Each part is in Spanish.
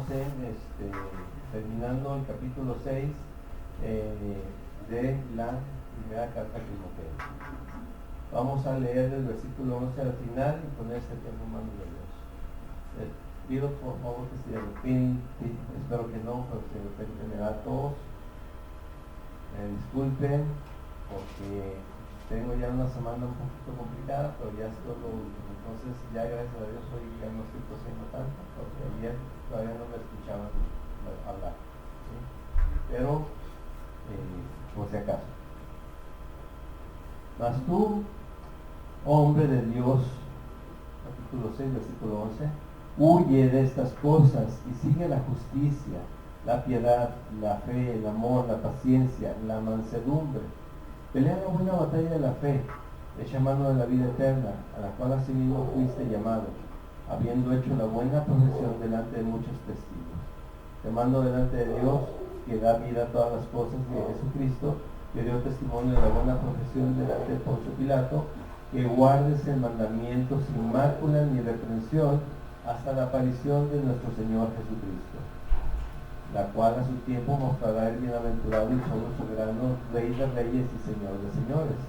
Estamos terminando el capítulo 6 de la primera carta a Timoteo. Vamos a leer del versículo 11 al final y poner este tiempo en manos de Dios. Les pido por favor que si de repente, espero que no, pero si de repente me da tos, disculpen, porque tengo ya una semana un poquito complicada, pero ya esto es lo último. Entonces ya gracias a Dios hoy ya no estoy tosiendo tanto, porque ayer todavía no me escuchaban hablar, ¿sí? Pero por si acaso. Mas tú, hombre de Dios, capítulo 6, versículo 11, huye de estas cosas y sigue la justicia, la piedad, la fe, el amor, la paciencia, la mansedumbre. Pelea la buena batalla de la fe, echa mano de la vida eterna, a la cual asimismo fuiste llamado, habiendo hecho la buena profesión delante de muchos testigos. Te mando delante de Dios, que da vida a todas las cosas, y de Jesucristo, que dio testimonio de la buena profesión delante de Poncio Pilato, que guardes el mandamiento sin mácula ni reprensión hasta la aparición de nuestro Señor Jesucristo, la cual a su tiempo mostrará el bienaventurado y solo soberano Rey de Reyes y Señor de Señores,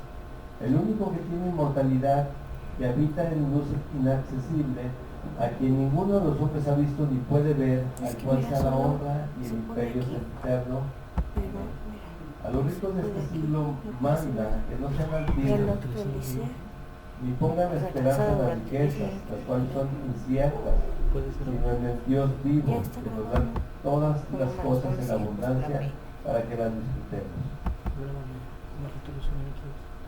el único que tiene inmortalidad, que habita en luz inaccesible, a quien ninguno de los hombres ha visto ni puede ver, al cual sea la honra y el imperio eterno. A los ricos de este siglo manda que no sean altivos, ni pongan esperanza en las riquezas, las cuales son inciertas, sino en el Dios vivo, que nos da todas las cosas en abundancia para que las disfrutemos.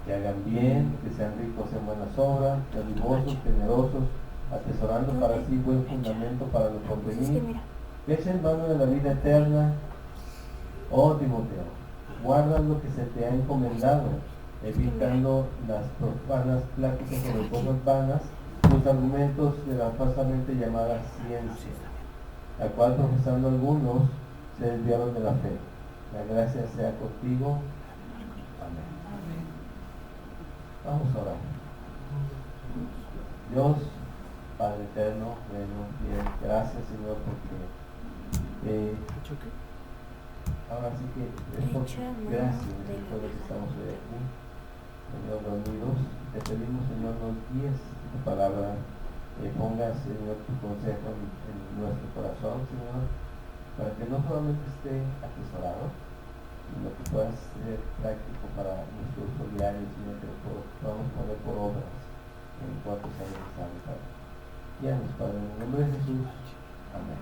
Que hagan bien, que sean ricos en buenas obras, dadivosos, generosos, atesorando para sí buen fundamento para lo porvenir, que echen mano de la vida eterna. Oh Timoteo, guarda lo que se te ha encomendado, evitando las profanas pláticas sobre cosas vanas, los argumentos de la falsamente llamada ciencia, la cual profesando algunos se desviaron de la fe. La gracia sea contigo. Amén. Vamos a orar. Dios, Padre eterno, bueno, bien, gracias Señor, porque ahora sí que es por gracias que estamos hoy aquí, Señor, reunidos. Te pedimos, Señor, nos guíes tu palabra, pongas, Señor, tu consejo en nuestro corazón, Señor, para que no solamente esté atesorado, sino que pueda ser práctico para nuestro uso diario, Señor, que lo podamos poner por obras en cuanto sea necesario, Padre. Guíanos, Padre, en el nombre de Jesús. Amén.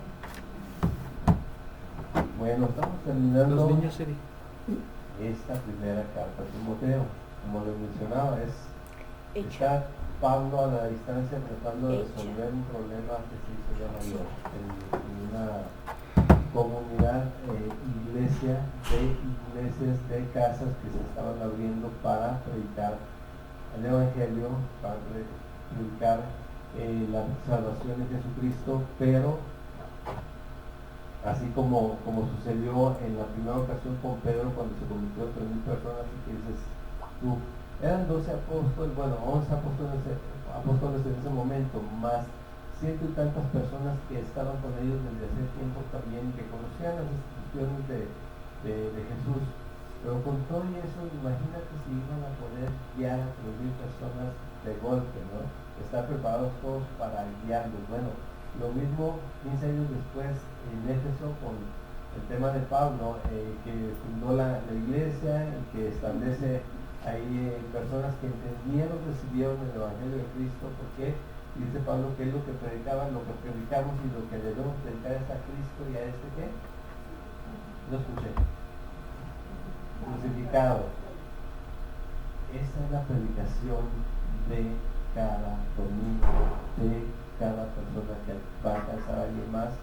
Bueno, estamos terminando esta primera carta a Timoteo. Como les mencionaba, está Pablo a la distancia tratando de resolver un problema que se hizo ya mayor en una comunidad, iglesias de casas que se estaban abriendo para predicar el Evangelio, para predicar la salvación de Jesucristo, pero así como sucedió en la primera ocasión con Pedro cuando se convirtió a 3,000 personas, y que dices tú, eran 12 apóstoles, bueno, 11 apóstoles en ese momento, más ciento y tantas personas que estaban con ellos desde hace tiempo también, que conocían las instituciones de Jesús, pero con todo y eso, imagínate si iban a poder guiar a 3,000 personas de golpe, ¿no? Estar preparados todos para guiarlos. Bueno, lo mismo 15 años después en Éfeso con el tema de Pablo, que fundó la iglesia y que establece ahí personas que entendieron, recibieron el Evangelio de Cristo, porque dice Pablo que es lo que predicaba, lo que predicamos y lo que debemos predicar es a Cristo y a ¿qué? Lo escuché. Crucificado. Esa es la predicación de cada domingo, de cada persona que va a alcanzar a alguien más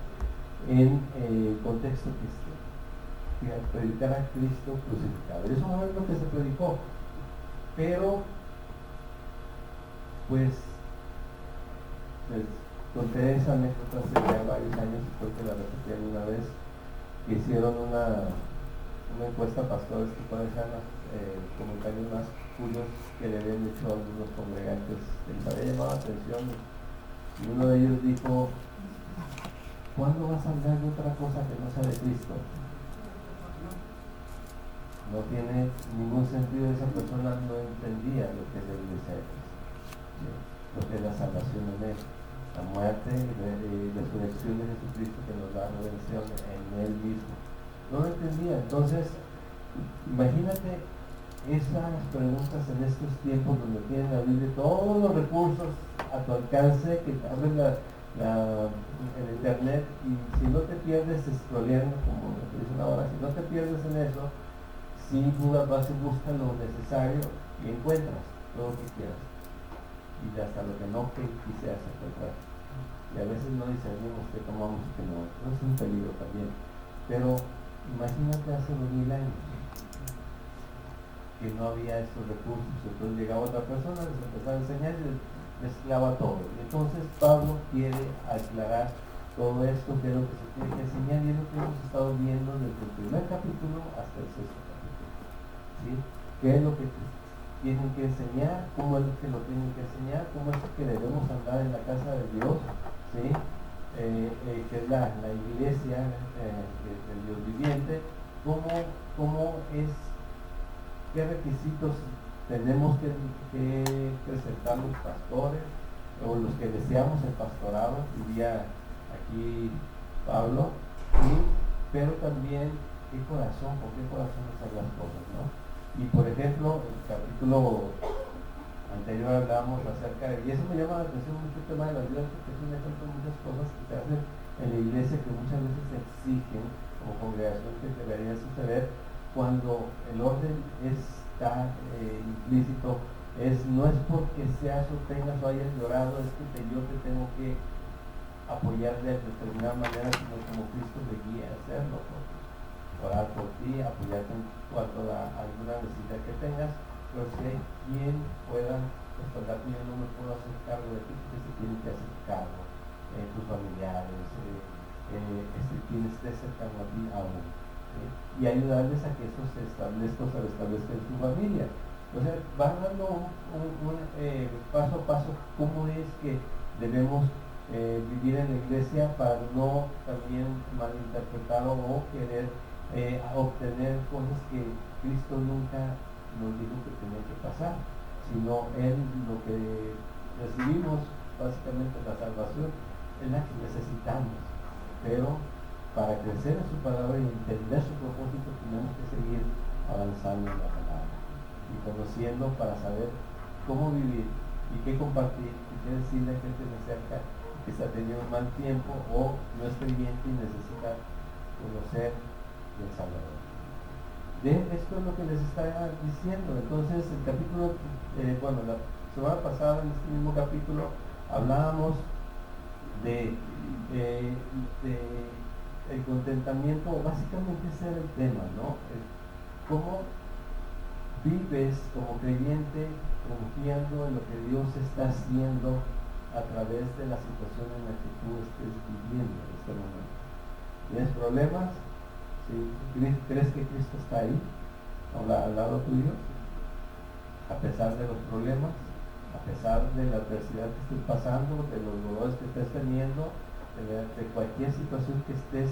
en el contexto cristiano. Predicar a Cristo crucificado. Eso no es lo que se predicó, pero pues conté esa anécdota hace ya varios años, y creo que la repetí alguna vez, que hicieron una encuesta a pastores, que pueden ser los comentarios más curiosos que le habían hecho a algunos congregantes que les había llamado la atención, y uno de ellos dijo: ¿cuándo vas vas a hablar de otra cosa que no sea de Cristo? No tiene ningún sentido. Esa persona no entendía lo que es la iglesia de Cristo, ¿sí? Lo que es la salvación en Él, la muerte y la resurrección de Jesucristo que nos da redención en Él mismo. No lo entendía. Entonces, imagínate esas preguntas en estos tiempos donde tienen la Biblia, todos los recursos a tu alcance, que abres el internet, y si no te pierdes scrolleando, como dicen ahora, si no te pierdes en eso, sin duda vas y buscas lo necesario y encuentras todo lo que quieras, y hasta lo que no quisieras encontrar. Y a veces no discernimos que tomamos y que no. No es un peligro también. Pero imagínate hace 2000 años que no había estos recursos. Entonces llegaba otra persona, les empezaba a enseñar y les mezclaba todo. Y entonces Pablo quiere aclarar todo esto, que es lo que se tiene que enseñar, y es lo que hemos estado viendo desde el primer capítulo hasta el sexto capítulo, ¿sí? ¿Qué es lo que tienen que enseñar? ¿Cómo es lo que lo tienen que enseñar? ¿Cómo es que debemos andar en la casa de Dios? ¿Sí? Que es la iglesia del Dios viviente. ¿Cómo es? ¿Qué requisitos tenemos que presentar los pastores o los que deseamos el pastorado? Diría aquí Pablo, ¿sí? Pero también qué corazón, con qué corazón hacer las cosas, ¿no? Y por ejemplo, el capítulo anterior hablábamos acerca de, y eso me llama la atención mucho, el tema de las vidas, porque es un ejemplo de muchas cosas que se hacen en la iglesia que muchas veces se exigen como congregación que debería suceder cuando el orden está implícito. No es porque seas o tengas o hayas llorado, es que yo te tengo que apoyar de determinada manera, sino como Cristo me guía a hacerlo, ¿no? Orar por ti, apoyarte en cuanto a alguna necesidad que tengas, pero si hay quien pueda respaldarte, yo no me puedo hacer cargo de ti, porque se tiene que hacer cargo, tus familiares, quien esté cercano a ti aún, ¿sí? Y ayudarles a que eso se establezca en su familia. O sea, va dando un paso a paso cómo es que debemos vivir en la iglesia para no también malinterpretar o querer obtener cosas que Cristo nunca nos dijo que tenía que pasar, sino Él lo que recibimos, básicamente la salvación, es la que necesitamos, pero para crecer en su palabra y entender su propósito tenemos que seguir avanzando en la palabra y conociendo para saber cómo vivir y qué compartir y qué decirle a gente de cerca que está teniendo un mal tiempo o no es creyente y necesita conocer del Salvador. Esto es lo que les está diciendo. Entonces el capítulo, la semana pasada en este mismo capítulo hablábamos de el contentamiento. Básicamente ese era el tema, ¿no? Cómo vives como creyente confiando en lo que Dios está haciendo a través de la situación en la que tú estés viviendo en este momento. ¿Tienes problemas? ¿Sí? ¿Crees que Cristo está ahí, al lado tuyo? A pesar de los problemas, a pesar de la adversidad que estés pasando, de los dolores que estés teniendo, de cualquier situación que estés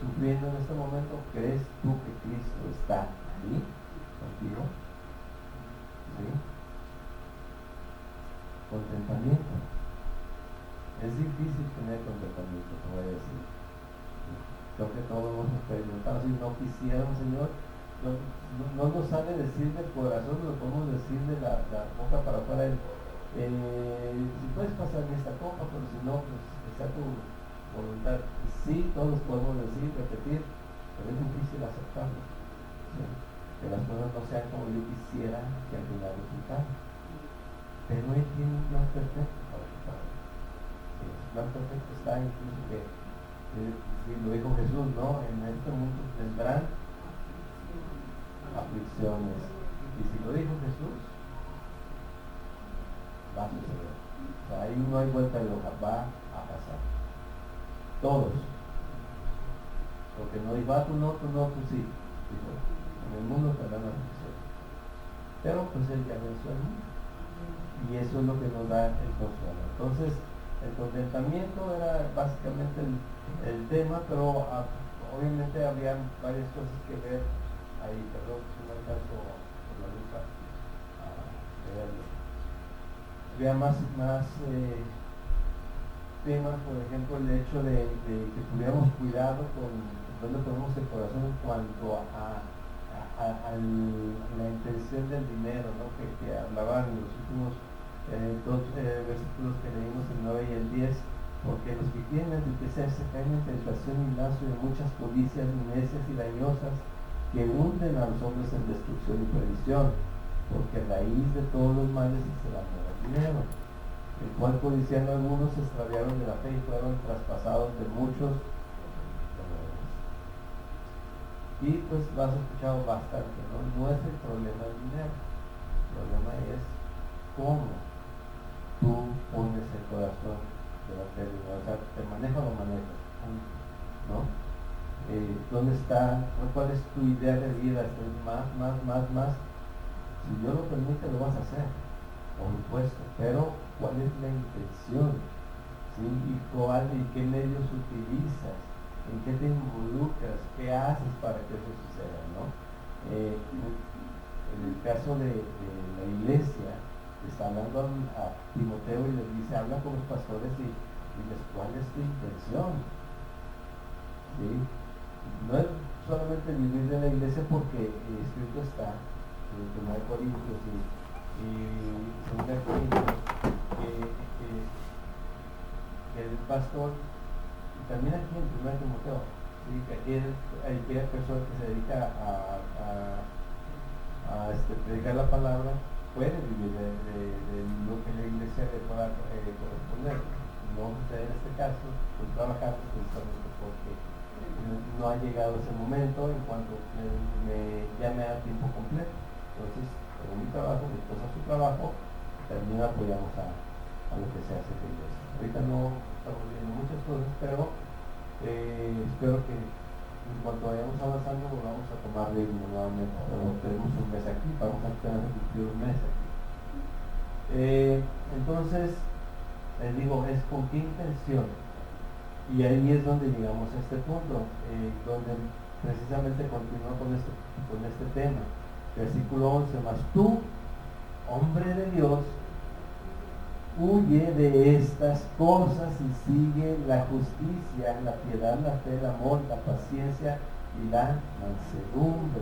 sufriendo en este momento, ¿crees tú que Cristo está ahí contigo? ¿Sí? Contentamiento. Es difícil tener contentamiento, te voy a decir. Creo que todos hemos experimentado. Si no quisiéramos, Señor, no nos sale decir del corazón, lo podemos decir de la boca para afuera. Si puedes pasarme esta copa, pero si no, pues está tu voluntad. Sí, todos podemos decir, repetir, pero es difícil aceptarlo, ¿sí? Que las cosas no sean como yo quisiera que al final resultaran. Pero Él tiene un plan perfecto para tu padre. El plan perfecto está incluso que lo dijo Jesús, ¿no? En este mundo tendrán aflicciones. Y si lo dijo Jesús, va a suceder. O sea, ahí no hay vuelta de hoja, va a pasar. Todos. Porque no dijo, tú no, tú sí. Dijo, en el mundo tendrán aflicciones. Pero pues Él ya venció el mundo. Y eso es lo que nos da el consuelo. Entonces, El contentamiento era básicamente el tema, pero obviamente había varias cosas que ver ahí, perdón, si no alcanzo por la lupa a verlo. Había más temas, por ejemplo, el hecho de que tuviéramos cuidado con donde ponemos el corazón en cuanto a la intención del dinero, ¿no? que hablaban en los últimos dos versículos que leímos, el 9 y el 10, porque los que quieren enriquecerse caen en tentación y lazo de muchas codicias necias y dañosas que hunden a los hombres en destrucción y perdición, porque raíz de todos los males es el amor al dinero, el cual codiciando algunos se extraviaron de la fe y fueron traspasados de muchos dolores. Y pues lo has escuchado bastante, ¿no? No es el problema el dinero, el problema es cómo tú pones el corazón delante del dinero, o sea, te maneja o no manejas, ¿no? ¿Dónde está? ¿Cuál es tu idea de vida? Más. Si Dios lo permite, lo vas a hacer, por supuesto, pero ¿cuál es la intención? ¿Sí? ¿Y qué medios utilizas? ¿En qué te involucras? ¿Qué haces para que eso suceda? ¿No? En el caso de la iglesia, está hablando a Timoteo y le dice, habla con los pastores y diles, ¿cuál es tu intención? ¿Sí? No es solamente vivir de la iglesia porque escrito está en 1 Corintios y 2 Corintios que el pastor, y también aquí en 1 Timoteo, ¿sí? Que aquella persona que se dedica a predicar la palabra puede vivir de lo que la iglesia le pueda corresponder. No sucede en este caso, estoy trabajando precisamente porque no ha llegado ese momento en cuanto me llame a tiempo completo. Entonces, tengo mi trabajo, mi esposa su trabajo, también apoyamos a lo que se hace en la iglesia. Ahorita no estamos viendo muchas cosas, pero espero que en cuanto vayamos avanzando lo vamos a tomar ritmo nuevamente. Pero tenemos un mes aquí, vamos a tener un mes aquí. Entonces, les digo, es con qué intención. Y ahí es donde llegamos a este punto, donde precisamente continúa con este tema. Versículo 11, mas tú, hombre de Dios, huye de estas cosas y sigue la justicia, la piedad, la fe, el amor, la paciencia y la mansedumbre.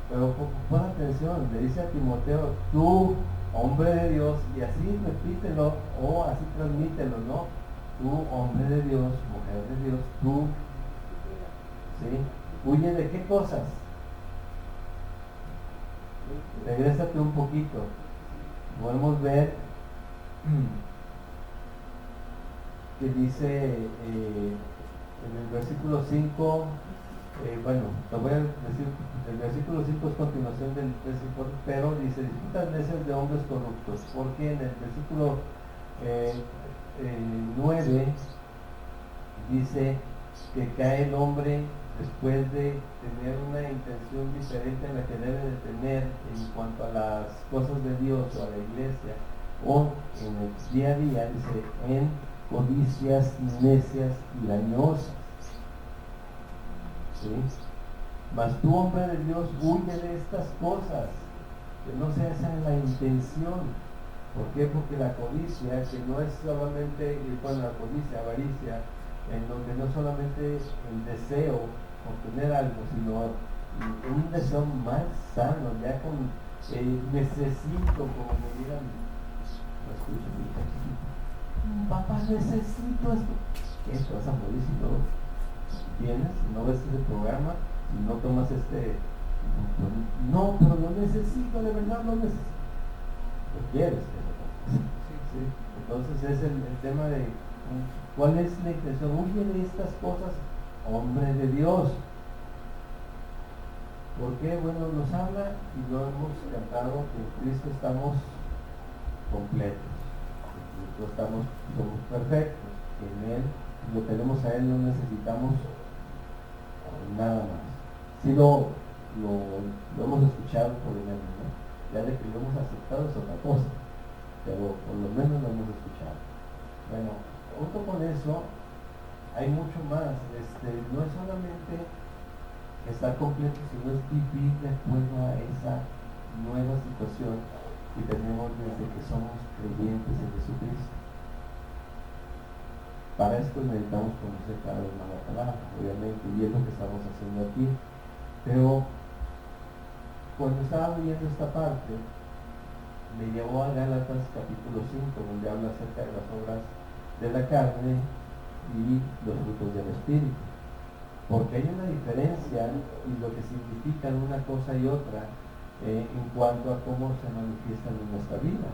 Pero pon atención, le dice a Timoteo, tú, hombre de Dios, y así repítelo o así transmítelo, ¿no? Tú, hombre de Dios, mujer de Dios, tú, ¿sí? Huye de qué cosas. Regrésate un poquito. Podemos ver que dice en el versículo 5, bueno, te voy a decir, el versículo 5 es continuación del versículo, pero dice, disputas necias de hombres corruptos, porque en el versículo 9 dice que cae el hombre después de tener una intención diferente a la que debe de tener en cuanto a las cosas de Dios o a la iglesia o en el día a día, dice, en codicias necias y dañosas. ¿Sí? Mas tú, hombre de Dios, huye de estas cosas, que no se hacen la intención. ¿Por qué? Porque la codicia, que no es solamente, bueno, la codicia, avaricia, en donde no solamente es el deseo por tener algo, sino un deseo más sano, ya con necesito, como me digan, no escucho mi hija, papá, necesito esto. ¿Qué? Te vas a morir si no tienes, si no ves ese programa, si no tomas no, pero lo necesito, de verdad lo necesito. Lo quieres que lo tomes. ¿Sí? Entonces es el tema de ¿cuál es la intención? Huye de estas cosas, hombre de Dios. ¿Por qué? Bueno, nos habla y lo hemos cantado que en Cristo estamos completos. En Cristo somos perfectos. En Él lo tenemos a Él, no necesitamos nada más. Si lo hemos escuchado por lo menos, ¿no? Ya de que lo hemos aceptado es otra cosa, pero por lo menos lo hemos escuchado. Bueno, junto con eso hay mucho más. No es solamente estar completo, sino es vivir de acuerdo a esa nueva situación que tenemos desde que somos creyentes en Jesucristo. Para esto necesitamos conocer cada vez más la palabra, obviamente, y es lo que estamos haciendo aquí. Pero cuando estaba leyendo esta parte, me llevó a Gálatas capítulo 5, donde habla acerca de las obras de la carne y los frutos del Espíritu. Porque hay una diferencia y lo que significan una cosa y otra en cuanto a cómo se manifiestan en nuestra vida.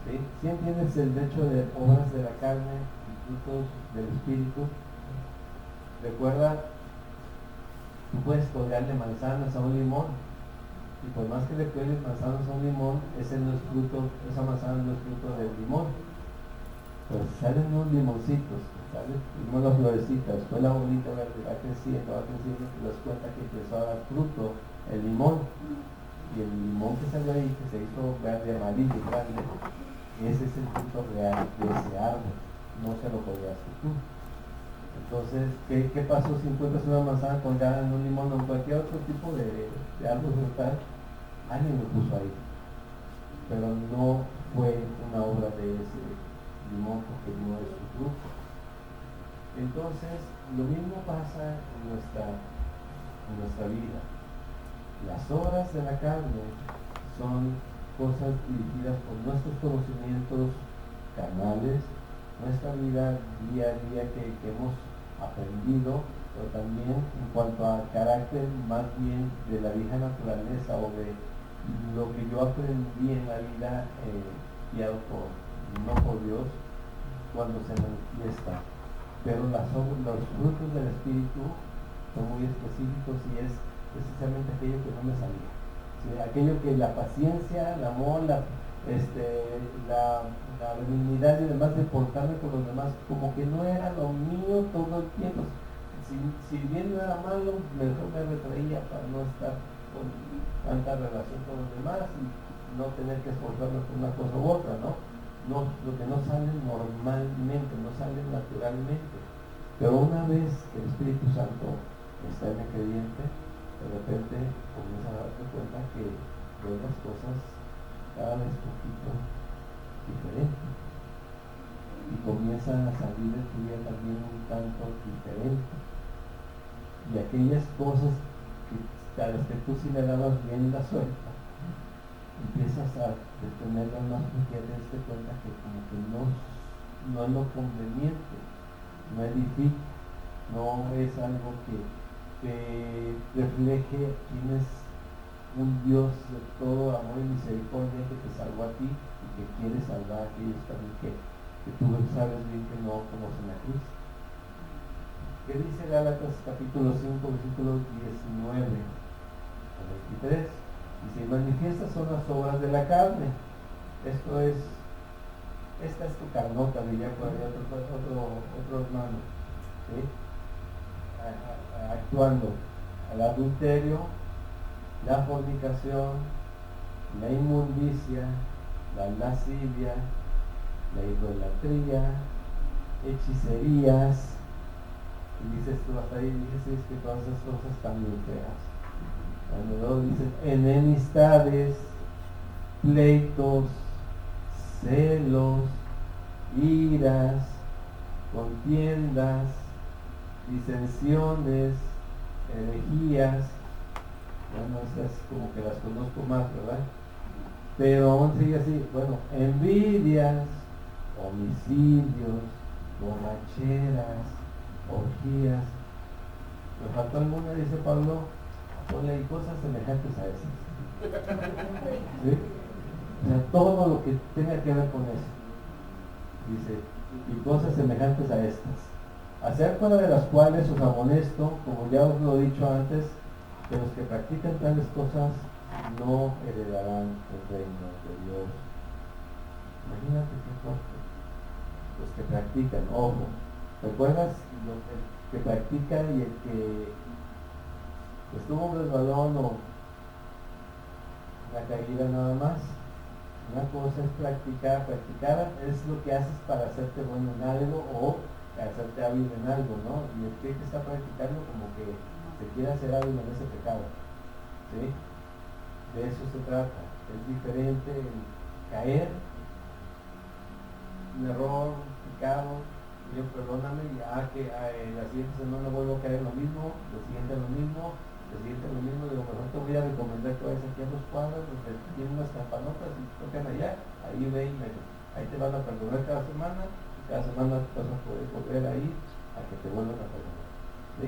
¿Sí? ¿Sí entiendes el hecho de obras de la carne y frutos del Espíritu? Recuerda, tú puedes colgarle manzanas a un limón, y por más que le cuelgues manzanas a un limón, ese no es fruto, esa manzana no es fruto del limón. Pero si salen unos limoncitos, sale primero la florecita, después la bolita verde, va creciendo, y te das cuenta que empezó a dar fruto el limón. Y el limón que salió ahí, que se hizo verde, amarillo, grande, ese es el fruto real de ese árbol, no se lo colgaste tú. Entonces, ¿qué pasó si encuentras una manzana colgada en un limón o en cualquier otro tipo de árbol frutal? Alguien lo puso ahí, pero no fue una obra de ese limón porque no es su fruto. Entonces, lo mismo pasa en nuestra vida. Las obras de la carne son cosas dirigidas por nuestros conocimientos carnales, nuestra vida día a día que hemos aprendido, pero también en cuanto a carácter más bien de la vieja naturaleza o de lo que yo aprendí en la vida guiado no por Dios, cuando se manifiesta. Pero los frutos del Espíritu son muy específicos y es precisamente aquello que no me salía. ¿Sí? Aquello que la paciencia, el amor, la benignidad y demás de portarme con los demás, como que no era lo mío todo el tiempo. Si bien no era malo, mejor me retraía para no estar con tanta relación con los demás y no tener que esforzarme por una cosa u otra, ¿no? Lo que no sale normalmente, no sale naturalmente. Pero una vez que el Espíritu Santo está en el creyente, de repente comienza a darte cuenta que ves las cosas cada vez un poquito diferente y comienzan a salir de tu vida también un tanto diferente, y aquellas cosas a las que tú sí le dabas bien la suelta, empiezas a detenerlas más porque te das cuenta que como que no es lo conveniente, no edifica, no es algo que refleje quién es un Dios de todo amor y misericordia que te salvó a ti y que quiere salvar a aquellos también que tú sabes bien que no conocen a Cristo. ¿Qué dice Gálatas capítulo 5, versículos 19 a 23? Dice, manifiestas son las obras de la carne. Esta es tu carnota, diría por ahí otro hermano, ¿sí? Actuando al adulterio, la fornicación, la inmundicia, la lascivia, la idolatría, hechicerías, y dices tú hasta ahí, dices que todas esas cosas están bien feas. Cuando luego dicen enemistades, pleitos, celos, iras, contiendas, disensiones, herejías. Bueno, estas como que las conozco más, ¿verdad? Pero aún sigue así, bueno, envidias, homicidios, borracheras, orgías. Me faltó alguna, dice Pablo, ponle cosas semejantes a esas. ¿Sí? O sea, todo lo que tenga que ver con eso. Dice, y cosas semejantes a estas. Acerca de las cuales os amonesto, como ya os lo he dicho antes, que los que practican tales cosas no heredarán el reino de Dios. Imagínate qué fuerte. Los que practican, ojo, ¿recuerdas el que practica y el que estuvo un resbalón o una caída nada más? Una cosa es practicar es lo que haces para hacerte bueno en algo o hacerte hábil en algo, ¿no? Y el que está practicando como que se quiere hacer hábil en ese pecado, ¿sí? De eso se trata. Es diferente el caer, un error, un pecado, Dios perdóname, y la siguiente semana vuelvo a caer en lo mismo, la siguiente lo mismo, la siguiente lo mismo, digo, mejor te voy a recomendar que vayas aquí a los cuadros, donde tienen unas campanotas y tocan allá, ahí ve y ahí te van a perdonar cada semana, y cada semana vas a poder volver ahí a que te vuelvan a perdonar, ¿sí?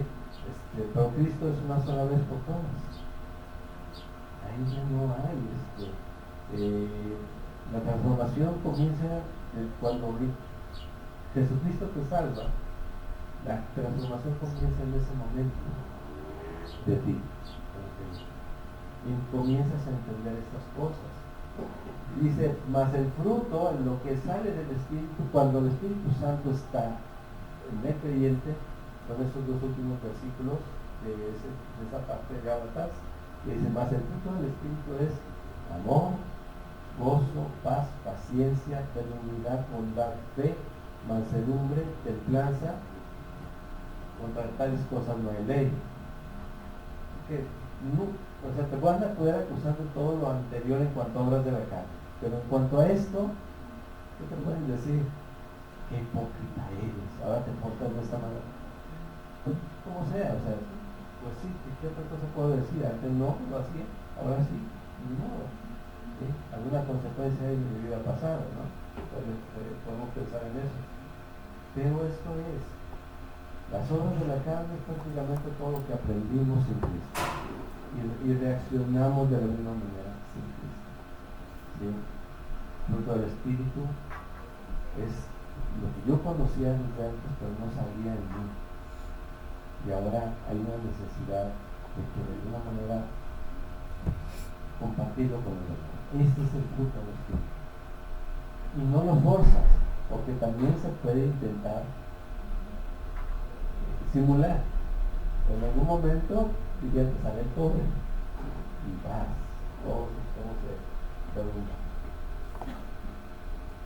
Pero Cristo es una sola vez por todas. Ahí ya no hay la transformación comienza cuando Jesucristo te salva. La transformación comienza en ese momento de ti, y comienzas a entender estas cosas. Dice, más el fruto, lo que sale del Espíritu, cuando el Espíritu Santo está en el creyente, con estos dos últimos versículos de esa parte de Gálatas, dice, más el fruto del Espíritu es amor, gozo, paz, paciencia, benignidad, bondad, fe, mansedumbre, templanza. Contra tales cosas no hay ley. O sea, te van a poder acusar de todo lo anterior en cuanto a obras de la carne, pero en cuanto a esto, ¿qué te pueden decir? Qué hipócrita eres, ahora te portas de esta manera. Como sea, o sea, pues sí, ¿qué otra cosa puedo decir? Antes no lo hacía, ahora sí, no. ¿Sí? Alguna consecuencia de mi vida pasada, ¿no? Podemos pensar en eso. Pero esto es, las obras de la carne es prácticamente todo lo que aprendimos en Cristo. Y reaccionamos de la misma manera sin Cristo. ¿Sí? Fruto del Espíritu es lo que yo conocía desde antes, pero no sabía en mí. Y ahora hay una necesidad de que de alguna manera compartirlo con el otro. Este es el fruto del Espíritu. Y no lo forzas, porque también se puede intentar simular. En algún momento ya te sale el cobre y vas, todos estamos preguntando.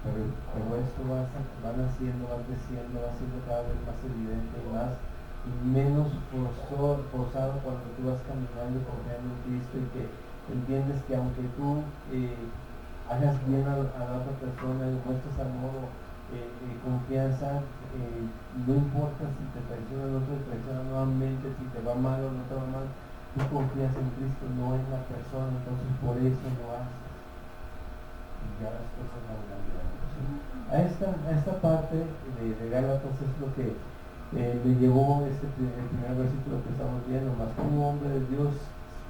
Pero esto va naciendo, va creciendo, va siendo cada vez más evidente y menos forzado cuando tú vas caminando y confiando en Cristo y que entiendes que aunque tú hagas bien a la otra persona, le muestres amor, confianza, no importa si te traiciona el otro, te traiciona nuevamente, si te va mal o no te va mal, tú confías en Cristo, no en la persona, entonces por eso lo haces. Y ya las cosas van cambiando. ¿Sí? A esta parte de Gálatas es lo que me llevó el primer versículo que estamos viendo, más tú, hombre de Dios,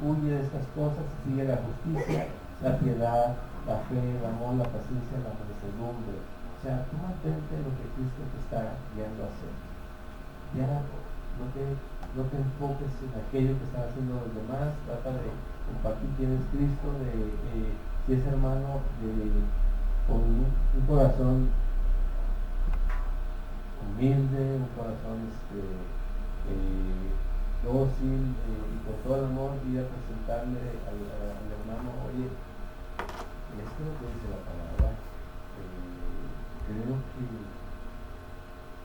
huye de estas cosas, sigue la justicia, la piedad, la fe, el amor, la paciencia, la mansedumbre. O sea, tú mantente lo que Cristo te está guiando a hacer. Ya no te enfoques en aquello que están haciendo los demás, trata de compartir quién es Cristo, si es hermano, con un corazón humilde, un corazón dócil, y con todo el amor ir a presentarle al hermano, oye, esto es lo que dice la palabra, creo que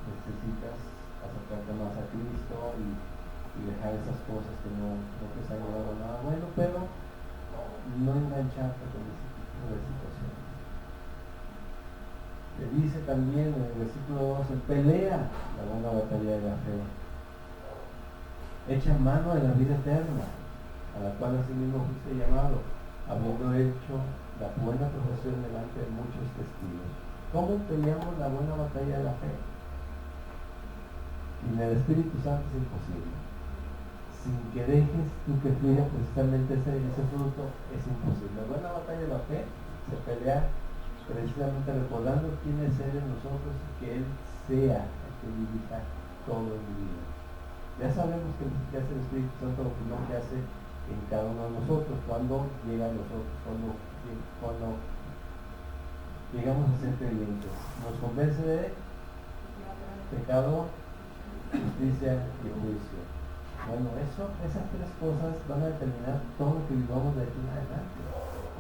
necesitas acercarte más a Cristo y dejar esas cosas que no te han llevado a nada bueno, pero no engancharte con ese tipo de situaciones. Le dice también en el versículo 12, pelea la buena batalla de la fe, echa mano de la vida eterna, a la cual asimismo fuiste llamado, habiendo hecho la buena profesión delante de muchos testigos. ¿Cómo peleamos la buena batalla de la fe? Sin el Espíritu Santo es imposible. Sin que dejes tú que fluya precisamente ese fruto, es imposible. La buena batalla de la fe se pelea precisamente recordando quién es Él en nosotros y que Él sea el que dirija todo en mi vida. Ya sabemos que hace el Espíritu Santo lo primero que hace en cada uno de nosotros, cuando llega a nosotros, cuando llegamos a ser creyentes. Nos convence de pecado, justicia y juicio. Bueno, esas tres cosas van a determinar todo lo que vivamos de aquí en adelante,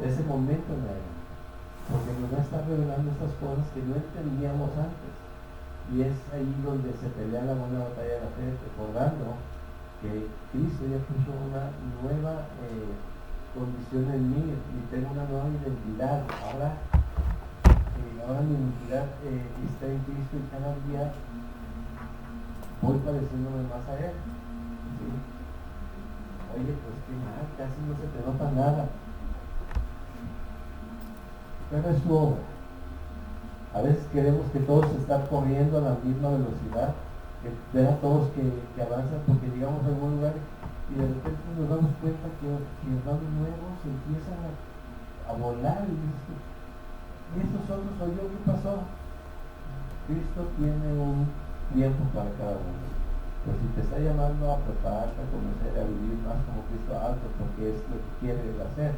de ese momento en adelante. porque nos va a estar revelando estas cosas que no entendíamos antes. Y es ahí donde se pelea la buena batalla de la fe, recordando que Cristo ya puso una nueva condición en mí y tengo una nueva identidad. Ahora mi identidad está en Cristo y cada día voy pareciéndome más a Él. ¿Sí? Oye, pues qué mal, casi no se te nota nada. Pero es su obra. A veces queremos que todos estén corriendo a la misma velocidad, que ver a todos que avanzan porque llegamos a algún lugar y de repente nos damos cuenta que hermanos nuevos empiezan a volar y dices, ¿y estos otros soy yo? ¿Qué pasó? Cristo tiene un tiempo para cada uno. Pero si te está llamando a prepararte, a conocer, a vivir más como Cristo alto, porque es lo que quiere hacer,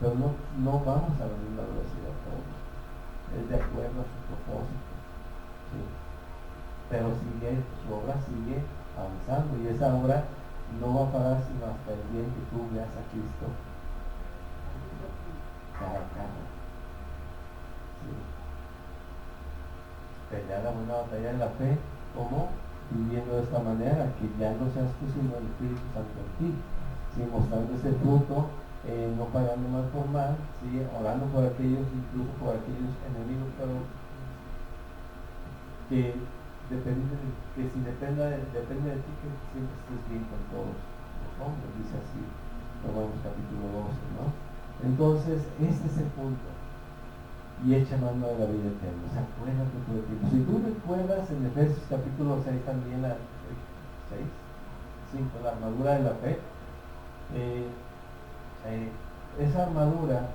pero no vamos a la misma velocidad todos. Es de acuerdo a su propósito. ¿Sí? Pero su obra sigue avanzando y esa obra no va a parar sino hasta el día en que tú veas a Cristo cara a cara. ¿Sí? Pelear la buena batalla de la fe, ¿cómo? Viviendo de esta manera, que ya no seas tú sino el Espíritu Santo en ti, ¿sí? Mostrando ese fruto, no pagando mal por mal, ¿sí? Orando por aquellos, incluso por aquellos enemigos, pero que si depende de ti, que siempre estés bien con todos los hombres, dice así Romanos capítulo 12, ¿no? Entonces, este es el punto. Y echa mano de la vida eterna. O sea, acuérdate todo el tiempo. Si tú recuerdas en Efesios capítulo 6 también, 5, la armadura de la fe, esa armadura,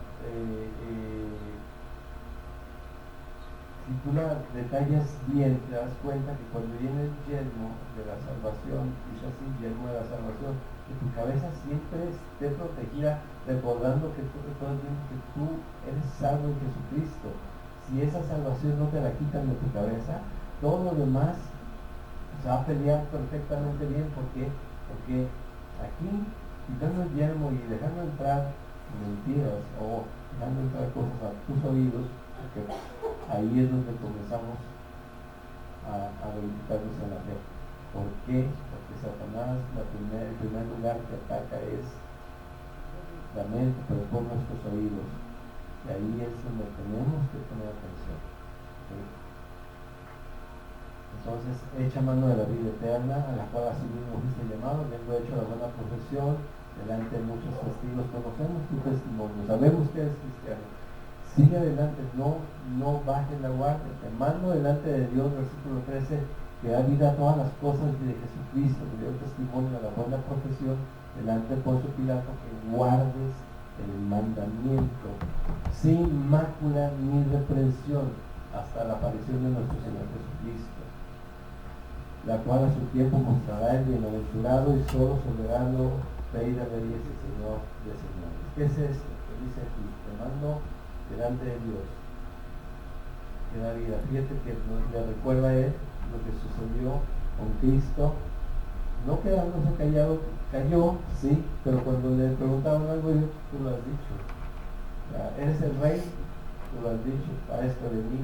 si tú la detallas bien, te das cuenta que cuando viene el yelmo de la salvación, dice así, yelmo de la salvación, que tu cabeza siempre esté protegida, recordando que todo el tiempo que tú eres salvo en Jesucristo. Si esa salvación no te la quitan de tu cabeza, todo lo demás se va a pelear perfectamente bien. ¿Por qué? Porque aquí, quitando el yelmo y dejando entrar mentiras o dejando entrar cosas a tus oídos, porque ahí es donde comenzamos a debilitarnos en la fe. ¿Por qué? Porque Satanás, el primer lugar que ataca es la mente, pero por nuestros oídos. Y ahí es donde tenemos que poner atención. ¿Sí? Entonces, echa mano de la vida eterna, a la cual así mismo fuiste llamado, habiendo hecho la buena profesión, delante de muchos testigos, conocemos tu testimonio, sabemos que eres cristiano. Sigue adelante, no bajes la guardia, te mando delante de Dios, versículo 13, que da vida a todas las cosas de Jesucristo, que dio testimonio a la buena profesión, delante de Poncio Pilato, que guardes el mandamiento, sin mácula ni reprensión, hasta la aparición de nuestro Señor Jesucristo, la cual a su tiempo mostrará el bienaventurado y solo soberano Rey de Reyes y Señor de Señores. ¿Qué es esto? Que dice aquí, te mando delante de Dios, que da vida. Fíjate que le recuerda a él lo que sucedió con Cristo, no quedándose callado, cayó, sí, pero cuando le preguntaban algo, dijo, tú lo has dicho, eres el rey, tú lo has dicho, para esto de mí,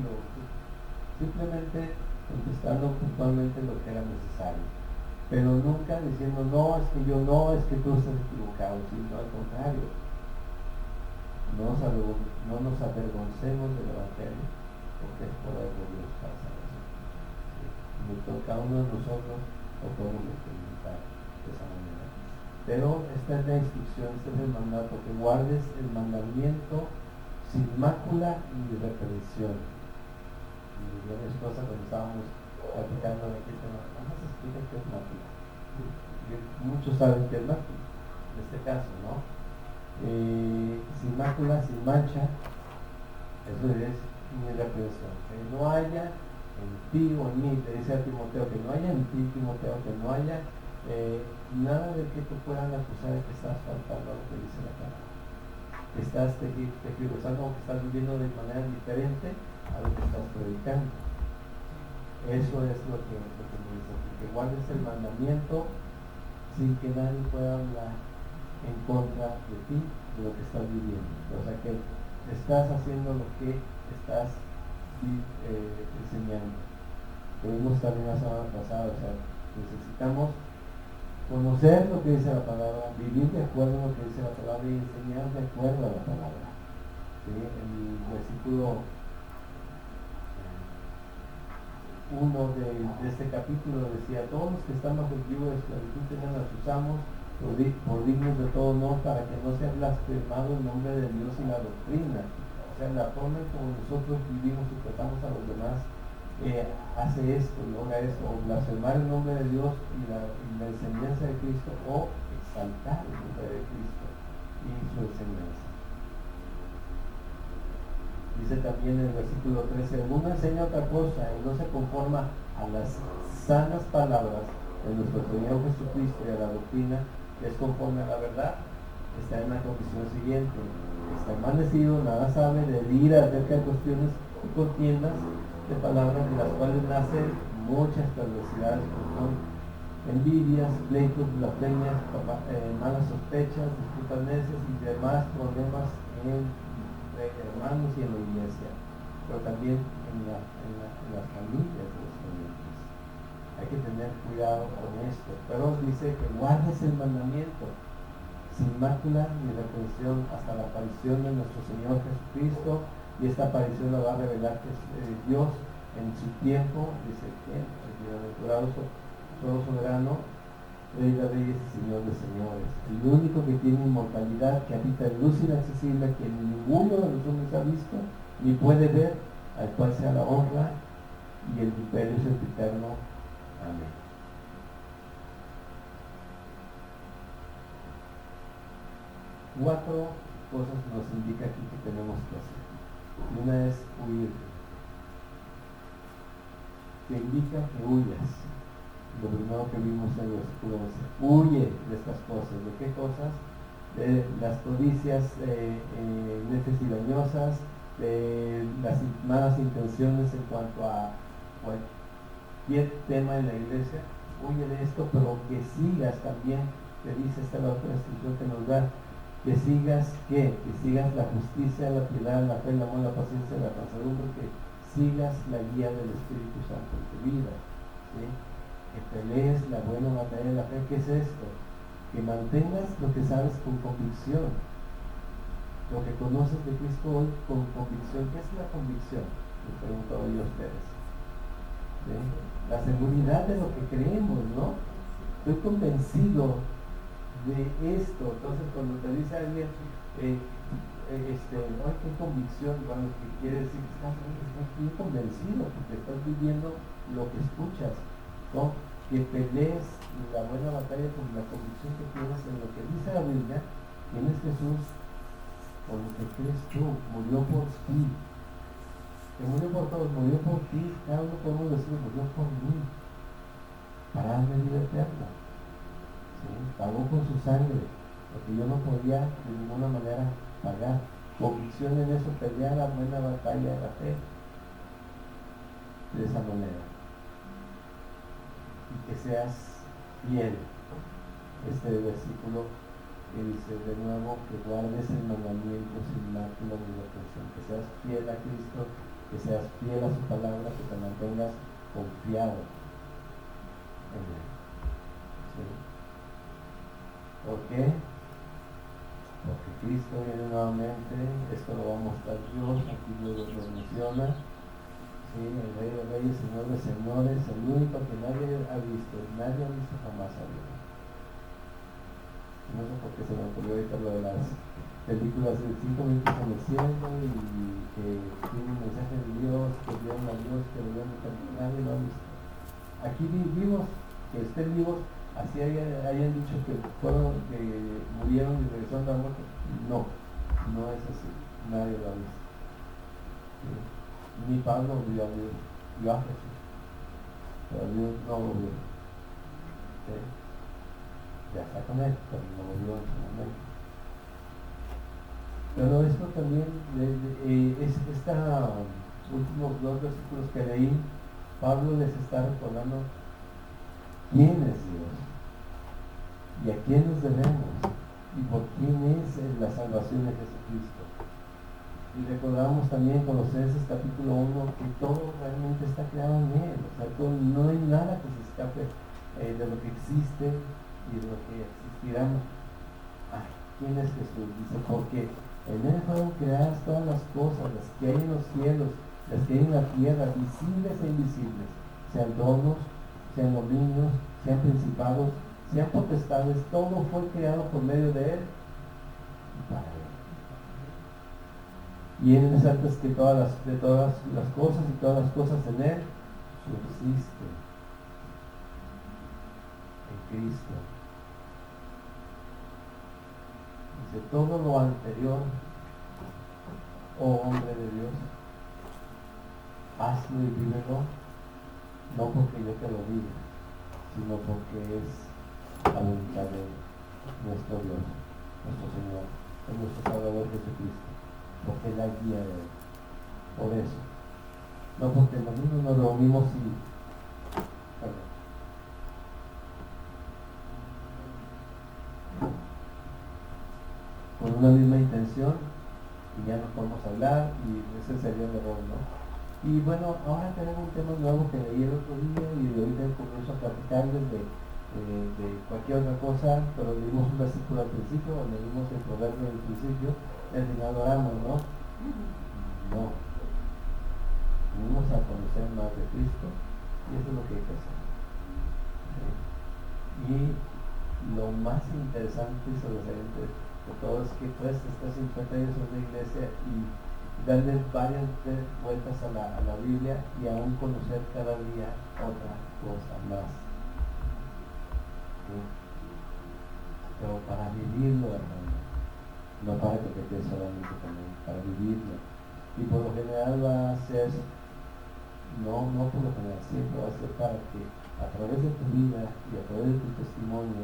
simplemente contestando puntualmente lo que era necesario, pero nunca diciendo, no, es que yo no, es que tú estás equivocado, sino al contrario. No nos avergoncemos del Evangelio, porque es poder de Dios para salvación. Cada uno de nosotros lo podemos experimentar de esa manera. Pero esta es la instrucción, este es el mandato, que guardes el mandamiento sin mácula ni reprensión. Y yo mi esposa, cuando estábamos platicando de aquí, vamos a explicar qué es mácula. Muchos saben qué es mácula, en este caso, ¿no? Sin mácula, sin mancha, eso es mi reprensión. Que no haya en ti o en mí, te dice a Timoteo, que no haya en ti, Timoteo, que no haya nada de que te puedan acusar de que estás faltando a lo que dice la palabra. Que estás tergiversando o que estás viviendo de manera diferente a lo que estás predicando. Eso es lo que me dice aquí, que guardes el mandamiento sin que nadie pueda hablar en contra de ti, de lo que estás viviendo. O sea, que estás haciendo lo que estás enseñando. Lo vimos también la semana pasada, o sea, necesitamos conocer lo que dice la palabra, vivir de acuerdo a lo que dice la palabra y enseñar de acuerdo a la palabra. ¿Sí? El versículo 1 de este capítulo decía: todos los que están bajo el yugo de esclavitud tengan a sus amos por dignos de todo honor, para que no sea blasfemado el nombre de Dios y la doctrina. O sea, la forma en como nosotros vivimos y tratamos a los demás hace esto, logra esto, o blasfemar el nombre de Dios y la enseñanza de Cristo, o exaltar el nombre de Cristo y su enseñanza. Dice también en el versículo 13: alguno enseña otra cosa y no se conforma a las sanas palabras de nuestro Señor Jesucristo y a la doctrina que es conforme a la verdad, está en la condición siguiente: está envanecido, nada sabe, delira acerca de cuestiones y contiendas de palabras, de las cuales nacen muchas perversidades, como son envidias, pleitos, blasfemias, malas sospechas, disputas necias y demás problemas entre hermanos y en la iglesia, pero también en las familias de los creyentes. Hay que tener cuidado con esto, pero dice que guardes el mandamiento sin mácula ni reprensión hasta la aparición de nuestro Señor Jesucristo, y esta aparición la va a revelar Dios en su tiempo. Dice que el bienaventurado solo soberano, Rey de reyes y Señor de señores, el único que tiene inmortalidad, que habita en luz inaccesible, que ninguno de los hombres ha visto ni puede ver, al cual sea la honra y el imperio eterno. Amén. Cuatro cosas nos indica aquí que tenemos que hacer. Una es huir. Te indica que huyas. Lo primero que vimos en el versículo 11: huye de estas cosas. ¿De qué cosas? De las codicias necias y dañosas, de las malas intenciones en cuanto a cualquier tema en la iglesia. Huye de esto, pero que sigas también, te dice esta la otra instrucción que nos da: que sigas ¿qué? Que sigas la justicia, la piedad, la fe, el amor, la paciencia, la mansedumbre, que sigas la guía del Espíritu Santo en tu vida, ¿sí? Que pelees la buena batalla de la fe. ¿Qué es esto? Que mantengas lo que sabes con convicción, lo que conoces de Cristo hoy con convicción. ¿Qué es la convicción? Les pregunto hoy a ustedes. ¿Sí? La seguridad de lo que creemos, ¿no? Estoy convencido de esto. Entonces, cuando te dice alguien ay, qué convicción, bueno, que quiere decir que estás bien convencido porque estás viviendo lo que escuchas, ¿no? Que pelees la buena batalla con la convicción que tienes en lo que dice la Biblia. ¿Quién es Jesús? Por lo que crees tú, murió por ti, que murió por todos, murió por ti. Cada uno podemos decir: murió por mí, para darme vida eterna. ¿Sí? Pagó con su sangre, porque yo no podía de ninguna manera pagar. Convicción en eso, pelear la buena batalla de la fe de esa manera, y que seas fiel. Este versículo que dice de nuevo que guardes el mandamiento sin mácula ni reprensión, que seas fiel a Cristo, que seas fiel a su palabra, que te mantengas confiado en él. ¿Sí? ¿Por qué? Porque Cristo viene nuevamente. Esto lo va a mostrar Dios, aquí Dios lo menciona. ¿Sí? El Rey de reyes, Señor de señores, el único que nadie ha visto, nadie ha visto jamás a Dios. No sé por qué se me ocurrió ahorita lo de las películas de 5 minutos en el cielo y que tiene un mensaje de Dios, que vieron a Dios, que lo vieron, nadie lo ha visto. Aquí vivimos, que estén vivos, así hayan dicho que fueron, que murieron y regresaron a la muerte. No, no es así, nadie lo ha visto. ¿Sí? Ni Pablo vio a Dios, vio a Jesús, pero Dios no lo vio. ¿Sí? Ya está con él, pero no lo vio en su momento. Pero esto también, estos últimos dos versículos que leí, Pablo les está recordando quién es Dios y a quién nos debemos y por quién es la salvación de Jesucristo. Y recordamos también Colosenses capítulo 1 que todo realmente está creado en Él. O sea, no hay nada que se escape de lo que existe y de lo que existirá. ¿Quién es Jesús? Dice, porque en Él fueron creadas todas las cosas, las que hay en los cielos, las que hay en la tierra, visibles e invisibles, sean tronos, sean dominios, sean principados, sean potestades, todo fue creado por medio de Él y para Él. Y Él es antes que de todas las cosas, y todas las cosas en Él subsisten en Cristo. Dice, todo lo anterior, oh hombre de Dios, hazlo y vívelo, no porque yo te lo diga, sino porque es la voluntad de nuestro Dios, nuestro Señor, de nuestro Salvador Jesucristo, porque es la guía de Él. Por eso, no porque nosotros nos reunimos con una misma intención y ya nos podemos hablar, y ese sería el error, ¿no? Y bueno, ahora tenemos un tema nuevo que leí el otro día y de ahorita comienzo a platicarles de cualquier otra cosa, pero leímos un versículo al principio, o leímos el proverbio al principio, el final oramos, ¿no? No. Venimos a conocer más de Cristo y eso es lo que hay que hacer. Y lo más interesante y sobresaliente de todo es que puedes estar 50 años en una iglesia y darle varias vueltas a la Biblia y aún conocer cada día otra cosa más. ¿Sí? Pero para vivirlo, hermano, no para que te quedes solamente también, para vivirlo. Y por lo general va a ser, no por lo general, siempre va a ser para que a través de tu vida y a través de tu testimonio,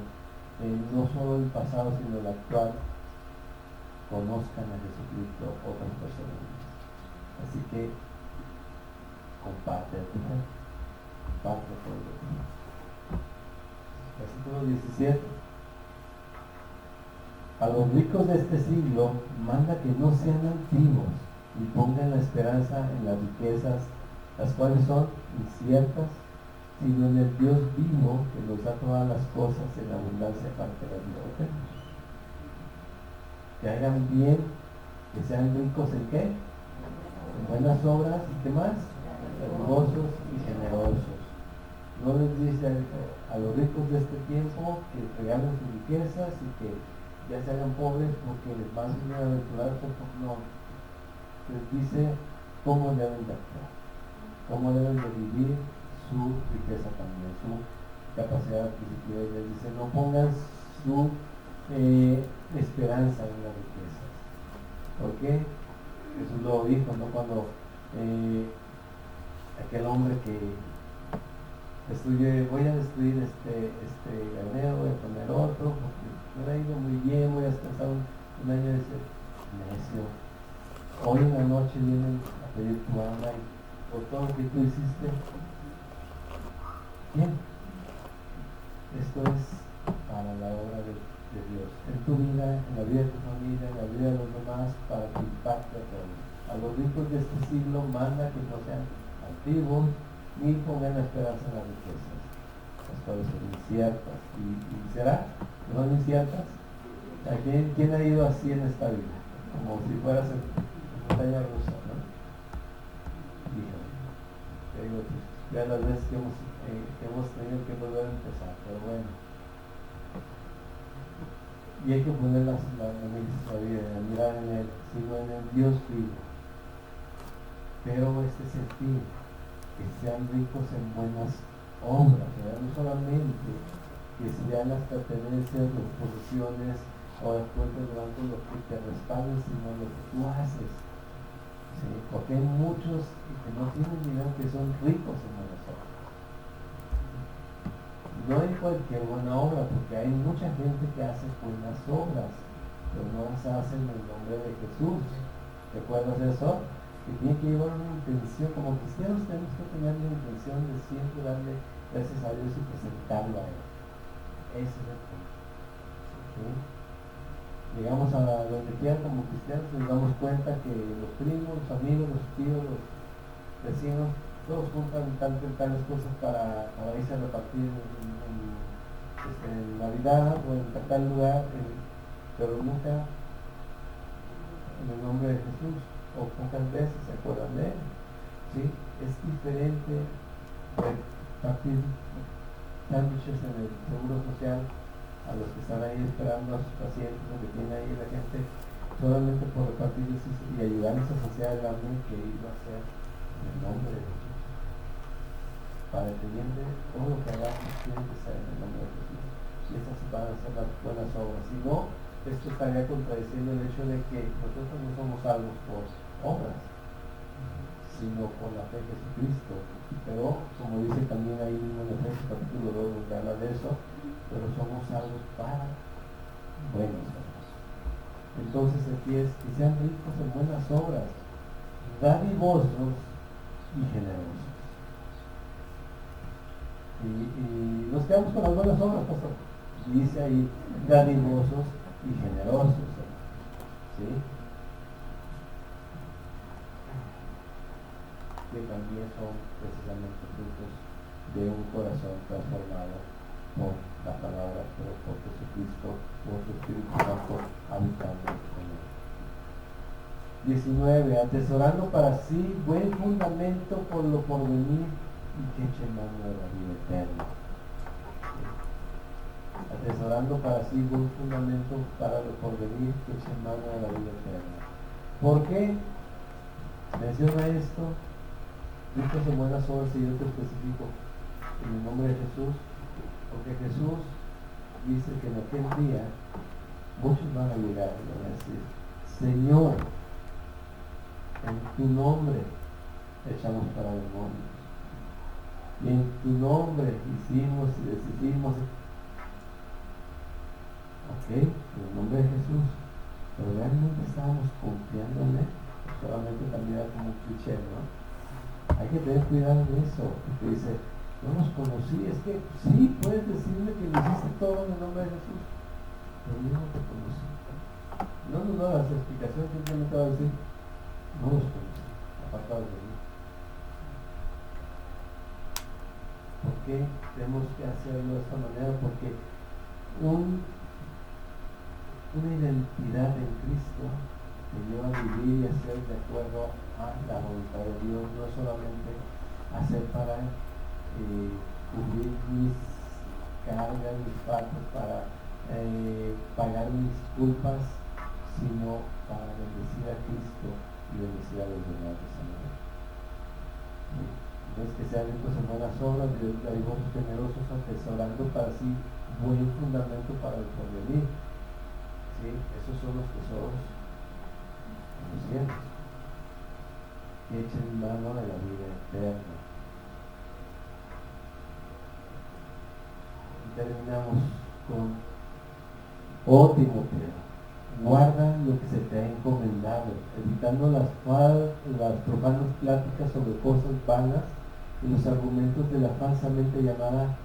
no solo el pasado sino el actual, conozcan a Jesucristo otras personas. Así que comparte tu fe, comparte con Dios. Versículo 17. A los ricos de este siglo manda que no sean altivos y pongan la esperanza en las riquezas, las cuales son inciertas, sino en el Dios vivo que nos da todas las cosas en abundancia para que las disfrutemos. Que hagan bien, que sean ricos en qué, en buenas obras, y qué más, hermosos y generosos. No les dice a los ricos de este tiempo que regalen sus riquezas y que ya se hagan pobres porque les va a bienaventurarse, no. Les dice cómo deben de actuar, cómo deben de vivir su riqueza también, su capacidad adquisitiva. Y les dice, no pongan su esperanza en las riquezas. ¿Por qué? Jesús lo dijo, ¿no? Cuando aquel hombre que voy a destruir este granero, voy a poner otro, porque me ha ido muy bien, voy a descansar un año, y dice, necio, hoy en la noche vienen a pedir tu alma y por todo lo que tú hiciste, bien, esto es para la obra de Dios, en tu vida, en la vida de tu familia, en la vida de los demás, para que impacte a todos. A los ricos de este siglo manda que no sean altivos, ni pongan la esperanza en las riquezas, las cuales son inciertas. ¿Y será que son inciertas? ¿Quién ha ido así en esta vida? Como si fueras en montaña rusa, ¿no? Digo, ya las veces que hemos tenido que volver a empezar, pero bueno. Y hay que poner la vida, mirar en Él, sino en el Dios vivo. Pero este es el fin, que sean ricos en buenas obras, ¿verdad? No solamente que sean las pertenencias, las posesiones o las cuentas de banco lo que te respalden, sino lo que tú haces. ¿Sí? Porque hay muchos que no tienen dinero que son ricos en buenas obras. No hay cualquier buena obra, porque hay mucha gente que hace buenas obras, pero no las hacen en el nombre de Jesús. ¿Recuerdas eso? Que tiene que llevar una intención, como cristianos tenemos que tener la intención de siempre darle gracias a Dios y presentarlo a Él. Ese es el punto. ¿Sí? Llegamos a donde quiera como cristianos y nos damos cuenta que los primos, los amigos, los tíos, los vecinos, todos juntan tales cosas para irse a repartir en Navidad o en tal lugar, pero nunca en el nombre de Jesús, o pocas veces se acuerdan de él. ¿Sí? Es diferente repartir sándwiches en el seguro social a los que están ahí esperando a sus pacientes, o que tiene ahí la gente, solamente por repartirles y ayudarles a saciar el hambre, que iba a ser en el nombre de Jesús. Para el creyente, todo lo que hagamos tiene que ser en el nombre de Jesús. Y estas van a ser las buenas obras. Si no, esto estaría contradiciendo el hecho de que nosotros no somos salvos por obras, sino por la fe de Jesucristo. Pero, como dice también ahí mismo en Efesios capítulo 2, donde habla de eso, pero somos salvos para buenas obras. Entonces aquí es que sean ricos en buenas obras, dadivosos y generosos. Y nos quedamos con las buenas obras, pastor. Dice ahí, dadivosos y generosos. ¿Sí? Que también son precisamente frutos de un corazón transformado por la palabra, pero por Jesucristo, por su Espíritu Santo habitando en él. 19. Atesorando para sí buen fundamento por lo porvenir y que eche mano de la vida eterna. Atesorando para sí buen fundamento para lo porvenir, que eche mano de la vida eterna. ¿Por qué menciona esto? Ricos en buenas obras, y yo te especifico en el nombre de Jesús, porque Jesús dice que en aquel día muchos van a llegar y van a decir: Señor, en tu nombre echamos para demonios, y en tu nombre hicimos y deshicimos. Ok, en el nombre de Jesús, pero realmente estábamos confiando en él, solamente también era como un cliché, ¿no? Hay que tener cuidado de eso, porque dice: no los conocí. Es que sí, puedes decirme que lo hiciste todo en el nombre de Jesús, pero yo no te conocí. No nos da las explicaciones, simplemente va a decir: no los conocí, apartados de mí. ¿Por qué tenemos que hacerlo de esta manera? Porque una identidad en Cristo que lleva a vivir y a ser de acuerdo a la voluntad de Dios, no solamente hacer para cubrir mis cargas, mis faltas, para pagar mis culpas, sino para bendecir a Cristo y bendecir a los demás de esa manera. Entonces, que sean ricos en buenas obras, dadivosos, generosos, atesorando para sí buen fundamento para el porvenir. ¿Sí? Esos son los tesoros en los cielos, que echen mano de la vida eterna. Y terminamos con: oh Timoteo, guarda lo que se te ha encomendado, evitando las profanas pláticas sobre cosas vanas y los argumentos de la falsamente llamada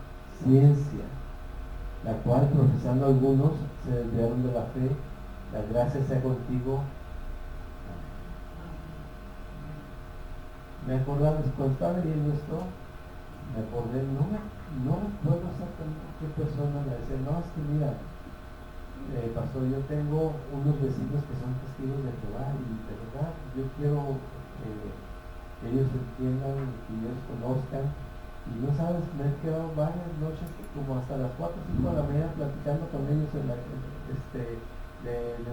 ciencia, la cual, profesando algunos, se desviaron de la fe. La gracia sea contigo. Me acordaba, cuando estaba leyendo esto, me acordé, no recuerdo exactamente qué persona me decía: no, es que mira, pastor, yo tengo unos vecinos que son testigos de Jehová, y de verdad yo quiero que ellos entiendan, que ellos conozcan. Y no sabes, me he quedado varias noches, como hasta las 4 o 5 de la mañana, platicando con ellos de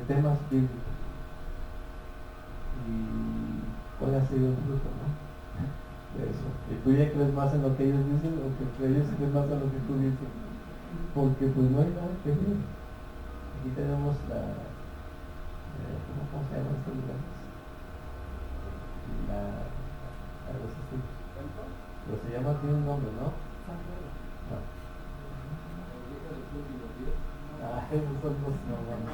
temas bíblicos. Y hoy ha sido un fruto, ¿no? De eso. Y tú ya crees más en lo que ellos dicen, o que ellos creen más en lo que tú dices. Porque pues no hay nada que ver. Aquí tenemos ¿cómo se llaman estos lugares? Algo así. Pero se llama, tiene un nombre, ¿no? No. Esos son los nombres.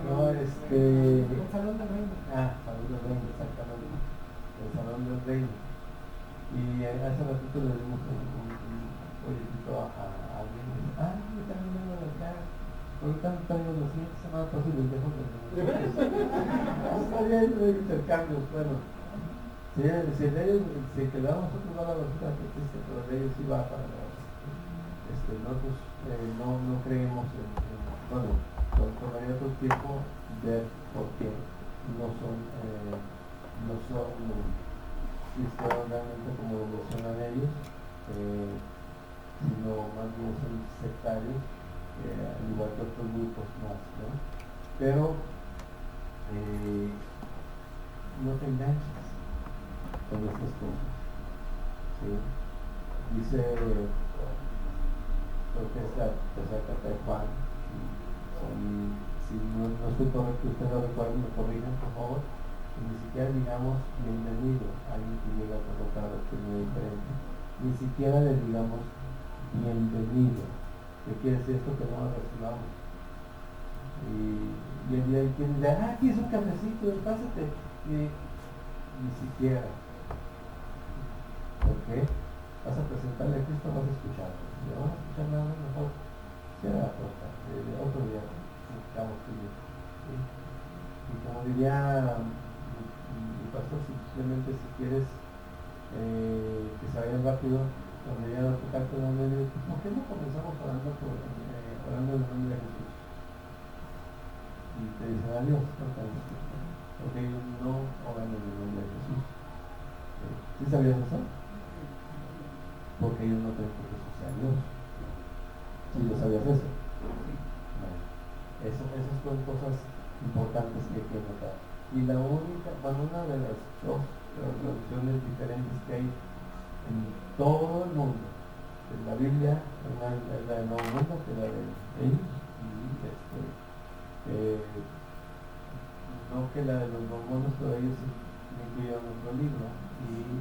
No, el Salón del Reino. Salón del Reino, exactamente. El Salón del Reino. Y hace ratito le dimos un folletito a alguien y dice: yo también vengo de acá. Ahorita no traigo la siguiente semana, entonces les dejo que está bien, no hay intercambios, bueno. Si de ellos, si quedamos nosotros va a la basura, que existe, pero de ellos sí va para la basura. Nosotros no creemos bueno, tomaría otro tiempo ver por qué no son cristianos realmente como lo mencionan ellos, sino más bien son sectarios, al igual que otros grupos más, ¿no? Pero no te enganches con estas cosas, ¿sí? Dice, creo que es la tercera carta de Juan, si no estoy correcto, ustedes lo recuerdan, me corrijan por favor, que ni siquiera digamos bienvenido a alguien que llega con otra doctrina diferente, ni siquiera le digamos bienvenido. ¿Qué quiere decir esto? Que no lo recibamos. Y el día que dice, aquí es un cafecito, pásate, ni siquiera. ¿Por qué? Vas a presentarle a Cristo, vas a escuchar. Si no vas a escuchar nada, mejor cierra la puerta. Otro día necesitamos tuyo. ¿Sí? Y como diría mi pastor, simplemente si quieres que se vayan rápido, cuando llegan a tocarte el nombre de Dios, ¿por qué no comenzamos orando en el nombre de Jesús? Y te dicen adiós, porque ellos no oran en el nombre de Jesús. ¿Sí sabías eso? Porque ellos no creen que Jesús sea Dios. ¿Sí lo sabías eso? Bueno, esas son cosas importantes que hay que notar. Y la única, una de las dos traducciones diferentes que hay en todo el mundo, en la Biblia, es la del Nuevo Mundo, que es la de ellos, y no que la de los mormones, pero ellos incluyeron otro libro, y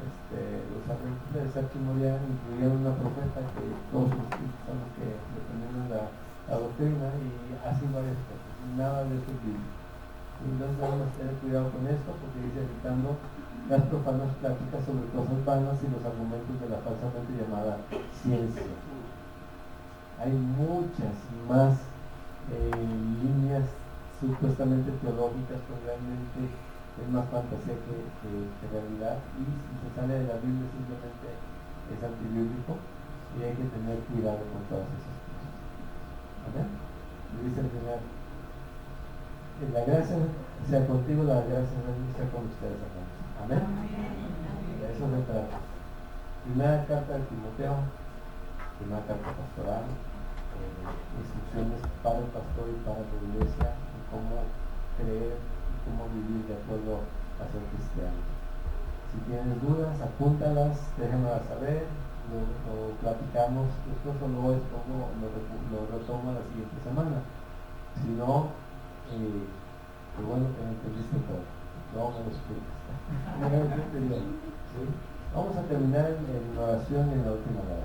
los arreglos de Séptimo Día incluyeron una profeta que todos los son los que dependiendo de la doctrina, y hacen varias cosas, nada de eso es bíblico. Entonces vamos a tener cuidado con esto, porque dice evitando las profanas pláticas sobre cosas vanas y los argumentos de la falsamente llamada ciencia. Hay muchas más líneas supuestamente teológicas, pero realmente es más fantasía que realidad, y si se sale de la Biblia simplemente es antibíblico, y hay que tener cuidado con todas esas cosas. ¿Amén? Le dice el Señor, la gracia sea contigo, la gracia sea con ustedes, hermanos. Amén. De eso se trata. Primera carta de Timoteo, primera carta pastoral, instrucciones para el pastor y para la iglesia en cómo creer y cómo vivir de acuerdo a ser cristiano. Si tienes dudas, apúntalas, déjenmelas saber, lo platicamos, después solo es como lo retomo la siguiente semana. Si no, qué bueno que me entendiste todo, no me lo explicas. ¿Sí? Vamos a terminar en oración y en la última hora.